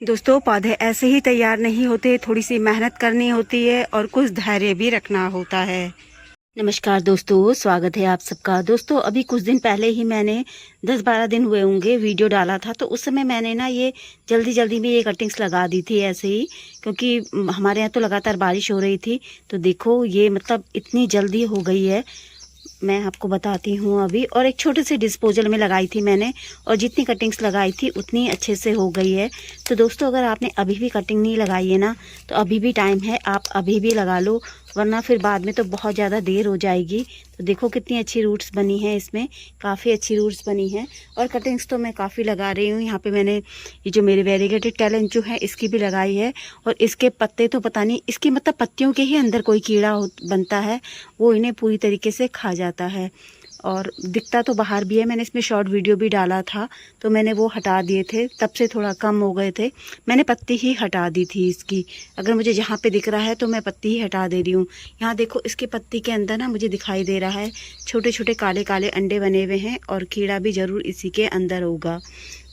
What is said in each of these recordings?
दोस्तों, पौधे ऐसे ही तैयार नहीं होते, थोड़ी सी मेहनत करनी होती है और कुछ धैर्य भी रखना होता है। नमस्कार दोस्तों, स्वागत है आप सबका। दोस्तों, अभी कुछ दिन पहले ही मैंने 10-12 दिन हुए होंगे वीडियो डाला था, तो उस समय मैंने ना ये जल्दी जल्दी में ये कटिंग्स लगा दी थी ऐसे ही, क्योंकि हमारे यहाँ तो लगातार बारिश हो रही थी। तो देखो ये मतलब इतनी जल्दी हो गई है, मैं आपको बताती हूँ अभी। और एक छोटे से डिस्पोजल में लगाई थी मैंने, और जितनी कटिंग्स लगाई थी उतनी अच्छे से हो गई है। तो दोस्तों, अगर आपने अभी भी कटिंग नहीं लगाई है ना, तो अभी भी टाइम है, आप अभी भी लगा लो, वरना फिर बाद में तो बहुत ज़्यादा देर हो जाएगी। तो देखो कितनी अच्छी रूट्स बनी है, इसमें काफ़ी अच्छी रूट्स बनी हैं। और कटिंग्स तो मैं काफ़ी लगा रही हूँ। यहाँ पे मैंने ये जो मेरे वेरीगेटेड कैलेंचो है इसकी भी लगाई है। और इसके पत्ते तो पता नहीं, इसकी मतलब पत्तियों के ही अंदर कोई कीड़ा बनता है, वो इन्हें पूरी तरीके से खा जाता है। और दिखता तो बाहर भी है। मैंने इसमें शॉर्ट वीडियो भी डाला था, तो मैंने वो हटा दिए थे, तब से थोड़ा कम हो गए थे। मैंने पत्ती ही हटा दी थी इसकी। अगर मुझे जहाँ पे दिख रहा है तो मैं पत्ती ही हटा दे रही हूँ। यहाँ देखो, इसकी पत्ती के अंदर ना मुझे दिखाई दे रहा है छोटे छोटे काले काले अंडे बने हुए हैं, और कीड़ा भी ज़रूर इसी के अंदर होगा।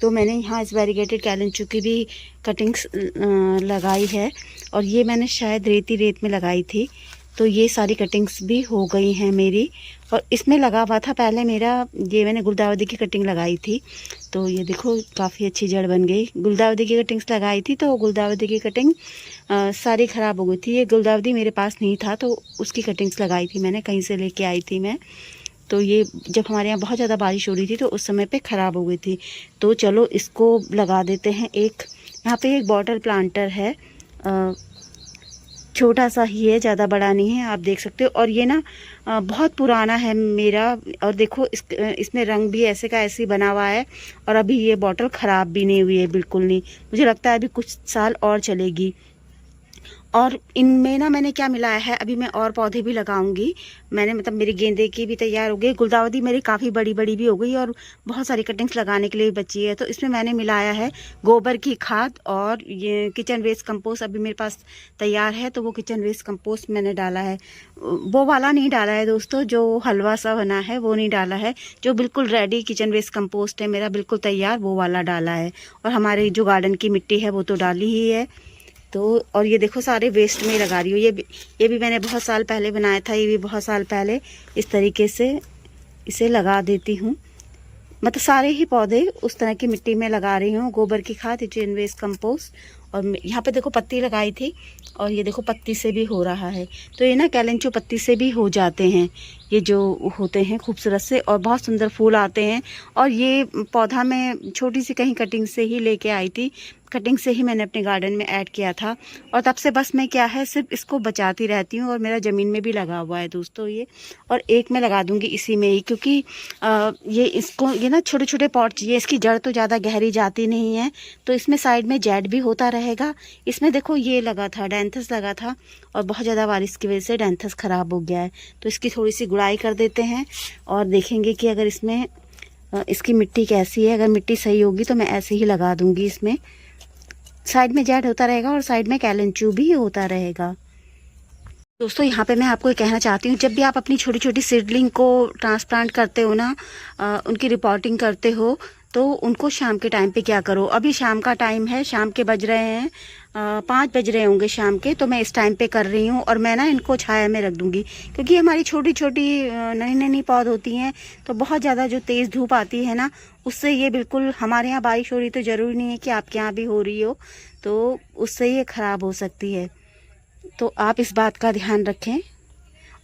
तो मैंने यहाँ इस वेरीगेटेड कैलेंचो की भी कटिंग्स लगाई है, और ये मैंने शायद रेत में लगाई थी। तो ये सारी कटिंग्स भी हो गई हैं मेरी। और इसमें लगा हुआ था पहले मेरा, ये मैंने गुलदाउदी की कटिंग लगाई थी। तो ये देखो काफ़ी अच्छी जड़ बन गई। गुलदाउदी की कटिंग्स लगाई थी, तो गुलदाउदी की कटिंग सारी ख़राब हो गई थी। ये गुलदाउदी मेरे पास नहीं था, तो उसकी कटिंग्स लगाई थी मैंने, कहीं से लेके आई थी मैं। तो ये जब हमारे यहाँ बहुत ज़्यादा बारिश हो रही थी, तो उस समय पे ख़राब हो गई थी। तो चलो इसको लगा देते हैं। एक यहाँ पे एक बॉटल प्लांटर है, छोटा सा ही है, ज़्यादा बड़ा नहीं है, आप देख सकते हो। और ये ना बहुत पुराना है मेरा। और देखो इसमें रंग भी ऐसे का ऐसे ही बना हुआ है, और अभी ये बॉटल ख़राब भी नहीं हुई है, बिल्कुल नहीं। मुझे लगता है अभी कुछ साल और चलेगी। और इनमें ना मैंने क्या मिलाया है, अभी मैं और पौधे भी लगाऊंगी। मैंने मतलब मेरी गेंदे की भी तैयार हो गई, गुलदाउदी मेरी काफ़ी बड़ी बड़ी भी हो गई, और बहुत सारी कटिंग्स लगाने के लिए भी बची है। तो इसमें मैंने मिलाया है गोबर की खाद और ये किचन वेस्ट कंपोस्ट अभी मेरे पास तैयार है। तो वो किचन वेस्ट कंपोस्ट मैंने डाला है, वो वाला नहीं डाला है दोस्तों, जो हलवा सा बना है वो नहीं डाला है। जो बिल्कुल रेडी किचन वेस्ट कंपोस्ट है मेरा, बिल्कुल तैयार, वो वाला डाला है। और हमारे जो गार्डन की मिट्टी है वो तो डाली ही है। तो और ये देखो सारे वेस्ट में लगा रही हूँ। ये भी मैंने बहुत साल पहले बनाया था, ये भी बहुत साल पहले इस तरीके से इसे लगा देती हूँ। मतलब सारे ही पौधे उस तरह की मिट्टी में लगा रही हूँ। गोबर की खाद, किचन वेस्ट कंपोस्ट। और यहाँ पे देखो पत्ती लगाई थी, और ये देखो पत्ती से भी हो रहा है। तो ये ना कैलेंचो पत्ती से भी हो जाते हैं, ये जो होते हैं खूबसूरत से, और बहुत सुंदर फूल आते हैं। और ये पौधा मैं छोटी सी कहीं कटिंग से ही लेके आई थी, कटिंग से ही मैंने अपने गार्डन में ऐड किया था। और तब से बस मैं क्या है, सिर्फ इसको बचाती रहती हूँ। और मेरा ज़मीन में भी लगा हुआ है दोस्तों ये। और एक मैं लगा दूँगी इसी में ही, क्योंकि ये ना छोटे छोटे पॉट चाहिए। इसकी जड़ तो ज़्यादा गहरी जाती नहीं है, तो इसमें साइड में जेड भी होता रहेगा। इसमें देखो ये लगा था, डैंथस लगा था, और बहुत ज़्यादा बारिश की वजह से डैंथस ख़राब हो गया है। तो इसकी थोड़ी सी गुड़ाई कर देते हैं, और देखेंगे कि अगर इसमें इसकी मिट्टी कैसी है। अगर मिट्टी सही होगी तो मैं ऐसे ही लगा दूँगी इसमें। साइड में जेड होता रहेगा, और साइड में कैलेंचो भी होता रहेगा। दोस्तों, यहाँ पे मैं आपको ये कहना चाहती हूँ, जब भी आप अपनी छोटी छोटी सीडलिंग को ट्रांसप्लांट करते हो ना, उनकी रिपोर्टिंग करते हो, तो उनको शाम के टाइम पे क्या करो। अभी शाम का टाइम है, शाम के बज रहे हैं 5 बज रहे होंगे शाम के। तो मैं इस टाइम पे कर रही हूँ, और मैं ना इनको छाया में रख दूँगी, क्योंकि हमारी छोटी छोटी नई नई पौध होती हैं। तो बहुत ज़्यादा जो तेज़ धूप आती है ना, उससे ये बिल्कुल, हमारे यहाँ बारिश हो रही तो ज़रूरी नहीं है कि आपके यहाँ भी हो रही हो, तो उससे ये ख़राब हो सकती है। तो आप इस बात का ध्यान रखें।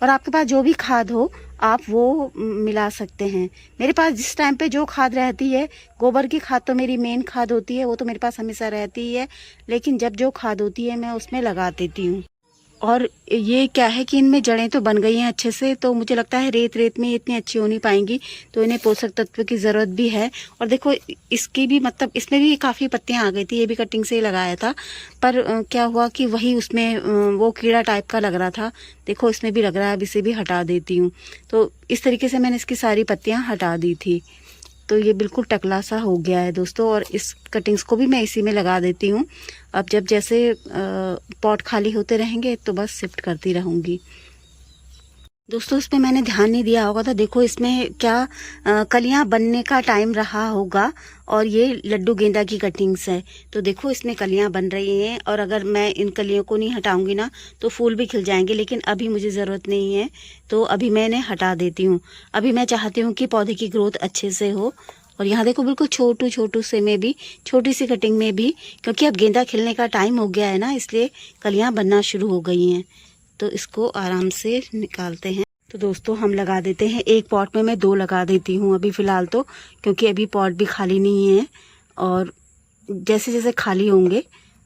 और आपके पास जो भी खाद हो आप वो मिला सकते हैं। मेरे पास जिस टाइम पे जो खाद रहती है, गोबर की खाद तो मेरी मेन खाद होती है, वो तो मेरे पास हमेशा रहती ही है। लेकिन जब जो खाद होती है मैं उसमें लगा देती हूँ। और ये क्या है कि इनमें जड़ें तो बन गई हैं अच्छे से, तो मुझे लगता है रेत में ये इतनी अच्छी हो नहीं पाएंगी, तो इन्हें पोषक तत्व की ज़रूरत भी है। और देखो इसकी भी मतलब इसमें भी काफ़ी पत्तियां आ गई थी, ये भी कटिंग से ही लगाया था। पर क्या हुआ कि वही उसमें वो कीड़ा टाइप का लग रहा था। देखो इसमें भी लग रहा है, अब इसे भी हटा देती हूँ। तो इस तरीके से मैंने इसकी सारी पत्तियाँ हटा दी थी। तो ये बिल्कुल टकला सा हो गया है दोस्तों, और इस कटिंग्स को भी मैं इसी में लगा देती हूँ। अब जब जैसे पॉट खाली होते रहेंगे तो बस शिफ्ट करती रहूँगी। दोस्तों इस पे मैंने ध्यान नहीं दिया होगा तो देखो इसमें क्या कलियां बनने का टाइम रहा होगा और ये लड्डू गेंदा की कटिंग्स है। तो देखो इसमें कलियां बन रही हैं और अगर मैं इन कलियों को नहीं हटाऊंगी ना तो फूल भी खिल जाएंगे, लेकिन अभी मुझे ज़रूरत नहीं है तो अभी मैं इन्हें हटा देती हूँ। अभी मैं चाहती हूँ कि पौधे की ग्रोथ अच्छे से हो। और यहाँ देखो बिल्कुल छोटू छोटू से में भी, छोटी सी कटिंग में भी, क्योंकि अब गेंदा खिलने का टाइम हो गया है ना, इसलिए कलियाँ बनना शुरू हो गई हैं। तो इसको आराम से निकालते हैं। तो दोस्तों हम लगा देते हैं, एक पॉट में मैं 2 लगा देती हूँ अभी फ़िलहाल तो, क्योंकि अभी पॉट भी खाली नहीं है और जैसे जैसे खाली होंगे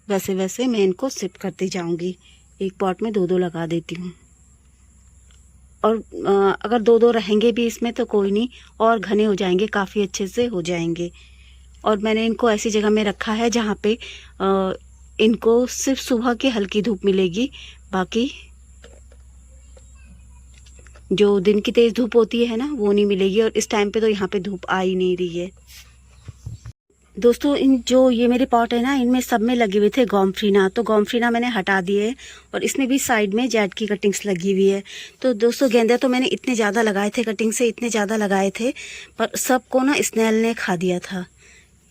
वैसे वैसे मैं इनको शिफ्ट करती जाऊँगी। एक पॉट में 2-2 लगा देती हूँ। और अगर 2-2 रहेंगे भी इसमें तो कोई नहीं, और घने हो जाएंगे, काफ़ी अच्छे से हो जाएंगे। और मैंने इनको ऐसी जगह में रखा है जहाँ पे इनको सिर्फ सुबह की हल्की धूप मिलेगी, बाकी जो दिन की तेज़ धूप होती है ना वो नहीं मिलेगी। और इस टाइम पे तो यहाँ पे धूप आ ही नहीं रही है। दोस्तों इन जो ये मेरे पॉट है ना, इनमें सब में लगे हुए थे गॉम्फ्रीना, तो गॉम्फ्रीना मैंने हटा दिए और इसमें भी साइड में जेड की कटिंग्स लगी हुई है। तो दोस्तों गेंदे तो मैंने इतने ज़्यादा लगाए थे, कटिंग से इतने ज़्यादा लगाए थे, पर सबको ना स्नेल ने खा दिया था,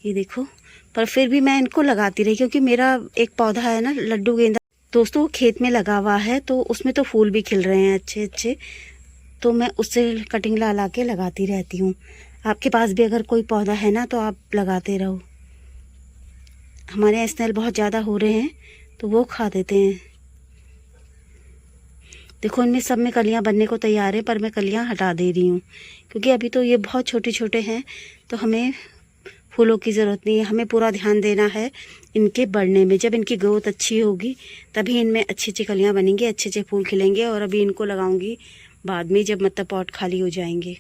ये देखो। पर फिर भी मैं इनको लगाती रही क्योंकि मेरा एक पौधा है ना लड्डू गेंदा, दोस्तों खेत में लगा हुआ है, तो उसमें तो फूल भी खिल रहे हैं अच्छे अच्छे, तो मैं उससे कटिंग ला के लगाती रहती हूँ। आपके पास भी अगर कोई पौधा है ना तो आप लगाते रहो। हमारे यहाँ स्नेल बहुत ज़्यादा हो रहे हैं तो वो खा देते हैं। देखो इनमें सब में कलियाँ बनने को तैयार है, पर मैं कलियाँ हटा दे रही हूँ क्योंकि अभी तो ये बहुत छोटे छोटे हैं, तो हमें फूलों की ज़रूरत नहीं है। हमें पूरा ध्यान देना है इनके बढ़ने में। जब इनकी ग्रोथ अच्छी होगी तभी इनमें अच्छी अच्छी कलियाँ बनेंगी, अच्छे अच्छे फूल खिलेंगे। और अभी इनको लगाऊंगी बाद में, जब मतलब पॉट खाली हो जाएंगे।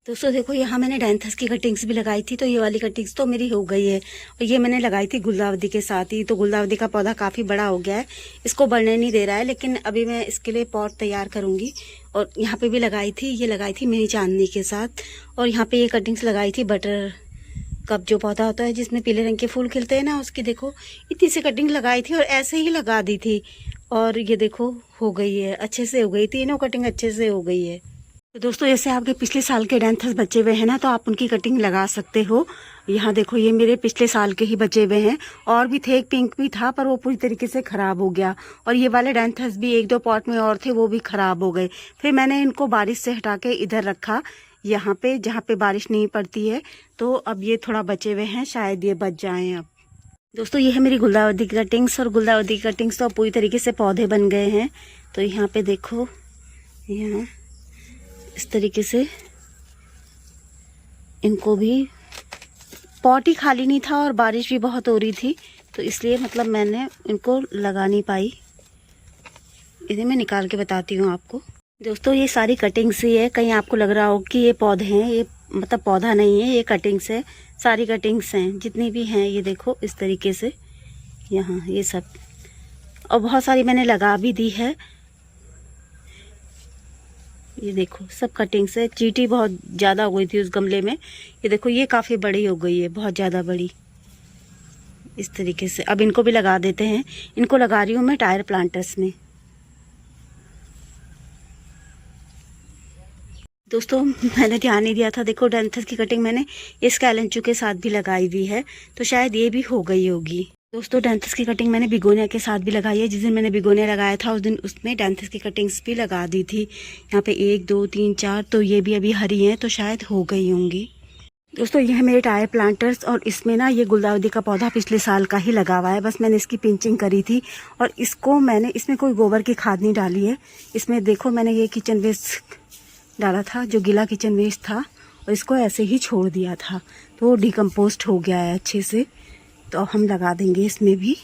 दोस्तों देखो यहाँ मैंने डायंथस की कटिंग्स भी लगाई थी, तो ये वाली कटिंग्स तो मेरी हो गई है। और ये मैंने लगाई थी गुलदावदी के साथ ही, तो गुलदावदी का पौधा काफ़ी बड़ा हो गया है, इसको बढ़ने नहीं दे रहा है, लेकिन अभी मैं इसके लिए पॉट तैयार करूँगी। और यहाँ पे भी लगाई थी, ये लगाई थी मेरी चांदनी के साथ। और यहाँ पे ये कटिंग्स लगाई थी बटर कप जो पौधा होता है जिसमें पीले रंग के फूल खिलते हैं ना, उसकी देखो इतनी सी कटिंग लगाई थी और ऐसे ही लगा दी थी। और ये देखो हो गई है, अच्छे से हो गई, तीनों कटिंग अच्छे से हो गई है। तो दोस्तों जैसे आपके पिछले साल के डायंथस बचे हुए हैं ना, तो आप उनकी कटिंग लगा सकते हो। यहाँ देखो ये मेरे पिछले साल के ही बचे हुए हैं, और भी थे, एक पिंक भी था पर वो पूरी तरीके से ख़राब हो गया। और ये वाले डायंथस भी 1-2 पॉट में और थे, वो भी ख़राब हो गए। फिर मैंने इनको बारिश से हटा के इधर रखा, यहाँ पे जहाँ पे बारिश नहीं पड़ती है। तो अब ये थोड़ा बचे हुए हैं, शायद ये बच जाएँ अब। दोस्तों ये है मेरी गुलदावदी की कटिंग्स, और गुलदावदी की कटिंग्स तो अब पूरी तरीके से पौधे बन गए हैं। तो यहाँ पे देखो, यहाँ इस तरीके से इनको भी, पॉट ही खाली नहीं था और बारिश भी बहुत हो रही थी, तो इसलिए मतलब मैंने इनको लगा नहीं पाई। इन्हें मैं निकाल के बताती हूँ आपको। दोस्तों ये सारी कटिंग्स ही है, कहीं आपको लग रहा हो कि ये पौधे हैं, ये मतलब पौधा नहीं है, ये कटिंग्स है। सारी कटिंग्स हैं जितनी भी हैं, ये देखो इस तरीके से यहाँ ये सब। और बहुत सारी मैंने लगा भी दी है, ये देखो सब कटिंग्स है। चींटी बहुत ज़्यादा हो गई थी उस गमले में, ये देखो ये काफ़ी बड़ी हो गई है, बहुत ज़्यादा बड़ी इस तरीके से। अब इनको भी लगा देते हैं। इनको लगा रही हूँ मैं टायर प्लांटर्स में। दोस्तों मैंने ध्यान नहीं दिया था, देखो डायंथस की कटिंग मैंने इस कैलेंचू के साथ भी लगाई हुई है, तो शायद ये भी हो गई होगी। दोस्तों डायंथस की कटिंग मैंने बिगोनिया के साथ भी लगाई है। जिस दिन मैंने बिगोनिया लगाया था उस दिन उसमें डायंथस की कटिंग्स भी लगा दी थी। यहाँ पे 1 2 3 4, तो ये भी अभी हरी हैं, तो शायद हो गई होंगी। दोस्तों ये है मेरे टायर प्लांटर्स, और इसमें ना ये गुलदावदी का पौधा पिछले साल का ही लगा हुआ है, बस मैंने इसकी पिंचिंग करी थी। और इसको मैंने, इसमें कोई गोबर की खाद नहीं डाली है। इसमें देखो मैंने ये किचन वेस्ट डाला था, जो गीला किचन वेस्ट था, और इसको ऐसे ही छोड़ दिया था, तो वो डिकम्पोस्ट हो गया है अच्छे से। तो हम लगा देंगे इसमें भी।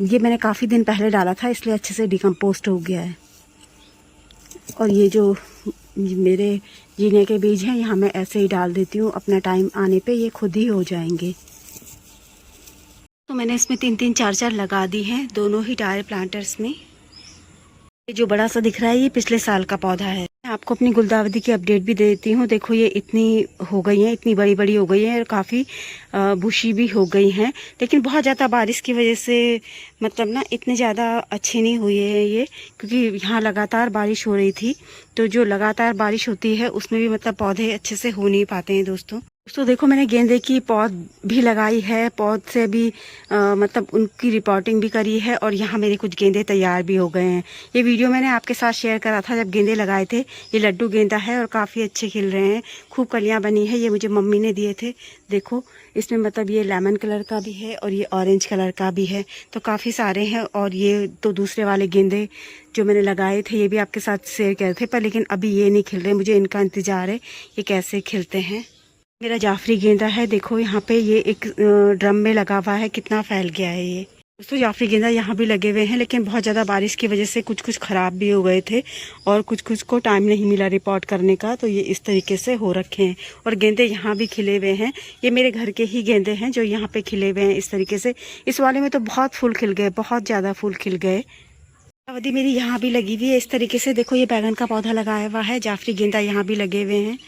ये मैंने काफ़ी दिन पहले डाला था, इसलिए अच्छे से डिकम्पोस्ट हो गया है। और ये जो मेरे जीने के बीज हैं, यहाँ मैं ऐसे ही डाल देती हूँ, अपना टाइम आने पे ये खुद ही हो जाएंगे। तो मैंने इसमें 3-3 4-4 लगा दी हैं, दोनों ही टायर प्लांटर्स में। ये जो बड़ा सा दिख रहा है ये पिछले साल का पौधा है। आपको अपनी गुलदावदी की अपडेट भी दे देती हूँ। देखो ये इतनी हो गई हैं, इतनी बड़ी बड़ी हो गई हैं और काफ़ी बुशी भी हो गई हैं। लेकिन बहुत ज़्यादा बारिश की वजह से मतलब ना इतने ज़्यादा अच्छी नहीं हुई है ये, क्योंकि यहाँ लगातार बारिश हो रही थी। तो जो लगातार बारिश होती है उसमें भी मतलब पौधे अच्छे से हो नहीं पाते हैं दोस्तों। देखो मैंने गेंदे की पौध भी लगाई है, पौध से भी मतलब उनकी रिपोर्टिंग भी करी है और यहाँ मेरे कुछ गेंदे तैयार भी हो गए हैं। ये वीडियो मैंने आपके साथ शेयर करा था जब गेंदे लगाए थे। ये लड्डू गेंदा है और काफ़ी अच्छे खिल रहे हैं, खूब कलियाँ बनी है। ये मुझे मम्मी ने दिए थे। देखो इसमें मतलब ये लेमन कलर का भी है और ये ऑरेंज कलर का भी है, तो काफ़ी सारे हैं। और ये तो दूसरे वाले गेंदे जो मैंने लगाए थे ये भी आपके साथ शेयर किए थे, पर लेकिन अभी ये नहीं खिल रहे, मुझे इनका इंतज़ार है ये कैसे खिलते हैं। मेरा जाफरी गेंदा है, देखो यहाँ पे ये एक ड्रम में लगा हुआ है, कितना फैल गया है ये। दोस्तों जाफरी गेंदा यहाँ भी लगे हुए हैं, लेकिन बहुत ज़्यादा बारिश की वजह से कुछ कुछ ख़राब भी हो गए थे और कुछ कुछ को टाइम नहीं मिला रिपोर्ट करने का, तो ये इस तरीके से हो रखे हैं। और गेंदे यहाँ भी खिले हुए हैं, ये मेरे घर के ही गेंदे हैं जो यहाँ पे खिले हुए हैं इस तरीके से। इस वाले में तो बहुत फूल खिल गए, बहुत ज़्यादा फूल खिल गए। अवधि मेरी यहाँ भी लगी हुई है इस तरीके से। देखो ये बैगन का पौधा लगाया हुआ है, जाफरी गेंदा यहाँ भी लगे हुए हैं।